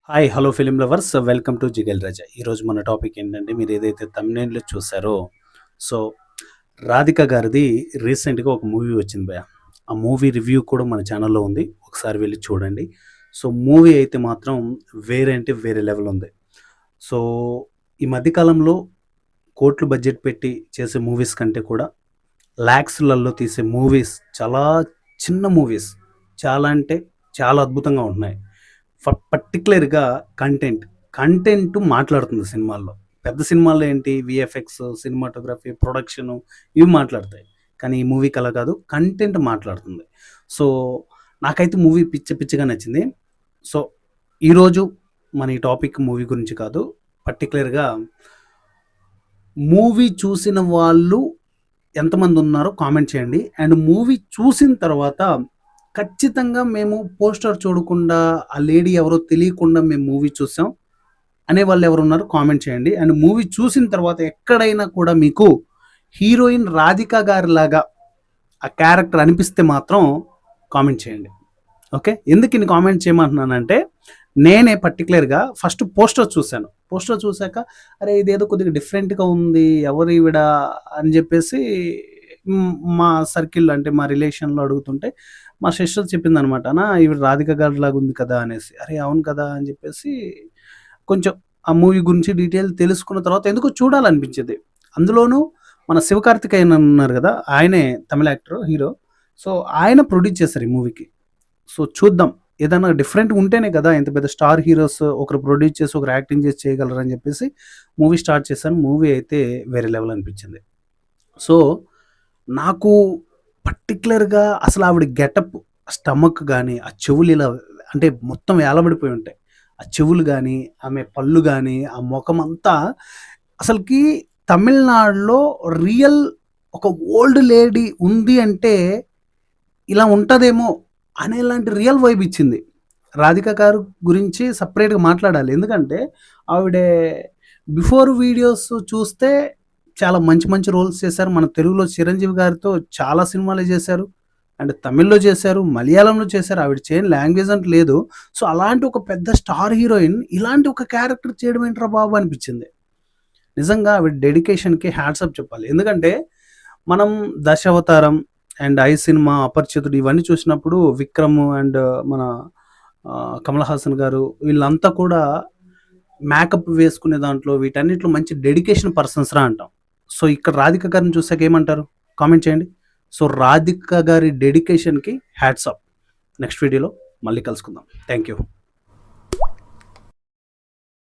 Hi hello film lovers welcome to జిగల్ రాజా. ఈరోజు మన టాపిక్ ఏంటంటే మీరు ఏదైతే తమ్నేల్లో చూసారో సో రాధిక గారిది రీసెంట్గా ఒక మూవీ వచ్చింది భయ. ఆ మూవీ రివ్యూ కూడా మన ఛానల్లో ఉంది, ఒకసారి వెళ్ళి చూడండి. సో మూవీ అయితే మాత్రం వేరే అంటే వేరే లెవెల్ ఉంది. సో ఈ మధ్యకాలంలో కోట్లు బడ్జెట్ పెట్టి చేసే మూవీస్ కంటే కూడా ల్యాక్స్లలో తీసే మూవీస్ చాలా చిన్న మూవీస్, చాలా అంటే చాలా అద్భుతంగా ఉంటున్నాయి. పర్టిక్యులర్‌గా కంటెంట్ మాట్లాడుతుంది సినిమాల్లో. పెద్ద సినిమాల్లో ఏంటి వీఎఫ్ఎక్స్, సినిమాటోగ్రఫీ, ప్రొడక్షను ఇవి మాట్లాడతాయి. కానీ ఈ మూవీకి అలా కాదు, కంటెంట్ మాట్లాడుతుంది. సో నాకైతే మూవీ పిచ్చగా నచ్చింది. సో ఈరోజు మన ఈ టాపిక్ మూవీ గురించి కాదు. పర్టిక్యులర్‌గా మూవీ చూసిన వాళ్ళు ఎంతమంది ఉన్నారో కామెంట్ చేయండి. అండ్ మూవీ చూసిన తర్వాత ఖచ్చితంగా మేము పోస్టర్ చూడకుండా, ఆ లేడీ ఎవరో తెలియకుండా మేము మూవీ చూసాం అనేవాళ్ళు ఎవరున్నారో కామెంట్ చేయండి. అండ్ మూవీ చూసిన తర్వాత ఎక్కడైనా కూడా మీకు హీరోయిన్ రాధిక గారిలాగా ఆ క్యారెక్టర్ అనిపిస్తే మాత్రం కామెంట్ చేయండి. ఓకే, ఎందుకు ఇన్ని కామెంట్ చేయమంటున్నానంటే నేనే పర్టికులర్‌గా ఫస్ట్ పోస్టర్ చూశాను. పోస్టర్ చూశాక అరే ఇదేదో కొద్దిగా డిఫరెంట్‌గా ఉంది, ఎవరు ఈవిడ అని చెప్పేసి మా సర్కిల్ అంటే మా రిలేషన్‌లో అడుగుతుంటే మా సిస్టర్ చెప్పిందనమాట. అన్నా ఈవిడ రాధిక గారిలాగా ఉంది కదా అనేసి. అరే అవును కదా అని చెప్పేసి కొంచెం ఆ మూవీ గురించి డీటెయిల్ తెలుసుకున్న తర్వాత ఎందుకో చూడాలనిపించింది. అందులోనూ మన శివకార్తికేయన్ ఉన్నారు కదా, ఆయనే తమిళ యాక్టర్, హీరో. సో ఆయన ప్రొడ్యూస్ చేశారు ఈ మూవీకి. సో చూద్దాం, ఏదైనా డిఫరెంట్ ఉంటేనే కదా ఇంత పెద్ద స్టార్ హీరోస్ ఒకరు ప్రొడ్యూస్ చేసి ఒకరు యాక్టింగ్ చేసి చేయగలరని చెప్పేసి మూవీ స్టార్ట్ చేశాను. మూవీ అయితే వేరే లెవెల్ అనిపించింది. సో నాకు పర్టిక్యులర్‌గా అసలు ఆవిడ గెటప్, స్టమక్ గానీ, ఆ చెవులు ఇలా అంటే మొత్తం వేలబడిపోయి ఉంటాయి. ఆ చెవులు గానీ, ఆమె పళ్ళు గానీ, ఆ మొఖమంతా అసలకి తమిళనాడులో రియల్ ఒక ఓల్డ్ లేడీ ఉంది అంటే ఇలా ఉంటదేమో అనేలాంటి రియల్ వైబ్ ఇచ్చింది. రాధిక గారు గురించి సెపరేట్‌గా మాట్లాడాలి. ఎందుకంటే ఆవిడ బిఫోర్ వీడియోస్ చూస్తే చాలా మంచి రోల్స్ చేశారు. మన తెలుగులో చిరంజీవి గారితో చాలా సినిమాలు చేశారు. అండ్ తమిళ్‌లో చేశారు, మలయాళంలో చేశారు. ఆవిడ చేయని లాంగ్వేజ్ అంటూ లేదు. సో అలాంటి ఒక పెద్ద స్టార్ హీరోయిన్ ఇలాంటి ఒక క్యారెక్టర్ చేయడం ఏంట్రా బాబు అనిపించింది. నిజంగా ఆవిడ డెడికేషన్‌కి హ్యాట్స్ ఆఫ్ చెప్పాలి. ఎందుకంటే మనం 'దశావతారం' అండ్ 'ఐ' సినిమా, 'అపరిచితుడు' ఇవన్నీ చూసినప్పుడు విక్రమ్ అండ్ మన కమల్ హాసన్ గారు వీళ్ళంతా కూడా మేకప్ వేసుకునే దాంట్లో వీటన్నిటిలో మంచి డెడికేషన్ పర్సన్స్ రా అంటాం. సో ఇక్కడ రాధిక గారిని చూసాక ఏమంటారు కామెంట్ చేయండి. సో రాధిక గారి డెడికేషన్‌కి హ్యాట్స్ ఆఫ్. నెక్స్ట్ వీడియోలో మళ్ళీ కలుసుకుందాం. Thank you.